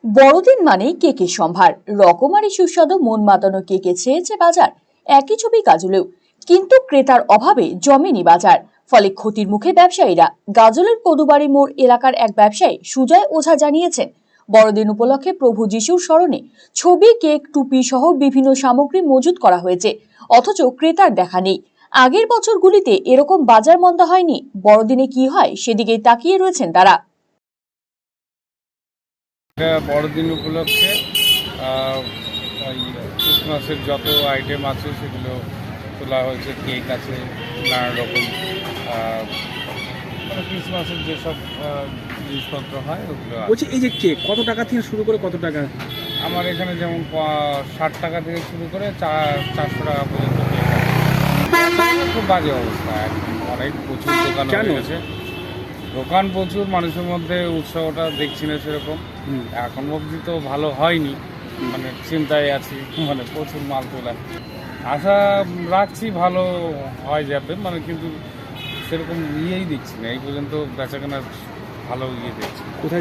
বড়দিন মানেই কেকের সম্ভার। রকমারি সুস্বাদু মন মাতানো কেকে ছেয়েছে বাজার। একই ছবি গাজলেও, কিন্তু ক্রেতার অভাবে জমেনি বাজার। ফলে ক্ষতির মুখে ব্যবসায়ীরা। গাজলের কদুবাড়ি মোড় এলাকার এক ব্যবসায়ী সুজয় ওঝা জানিয়েছেন, বড়দিন উপলক্ষে প্রভু যিশুর স্মরণে ছবি, কেক, টুপি সহ বিভিন্ন সামগ্রী মজুত করা হয়েছে, অথচ ক্রেতার দেখা নেই। আগের বছরগুলিতে এরকম বাজার মন্দা হয়নি। বড়দিনে কি হয় সেদিকেই তাকিয়ে রয়েছেন তারা। বড়দিন উপলক্ষে ওই ক্রিসমাসের যত আইটেম আছে সেগুলো তোলা হয়েছে। কেক আছে, নানা রকম ক্রিসমাসের যেসব জিনিসপত্র হয় ওগুলো আছে। বলছি, এই যে কেক কত টাকা থেকে শুরু করে কত টাকা? আমার এখানে যেমন 60 টাকা থেকে শুরু করে 400 টাকা পর্যন্ত কেক আছে। খুব বাজে অবস্থা, এখন অনেক প্রচুর দোকান হয়ে গেছে। দোকান প্রচুর, মানুষের মধ্যে উৎসাহটা দেখছি না সেরকম। এখন অবধি তো ভালো হয়নি, মানে চিন্তায় আছি, মানে প্রচুর মাল তোলা। আশা রাখছি ভালো হয়ে যাবে, মানে কিন্তু সেরকম ইয়েই দেখছি না এই পর্যন্ত, বেচাকেনার ভালো ইয়ে দেখছি। কোথায়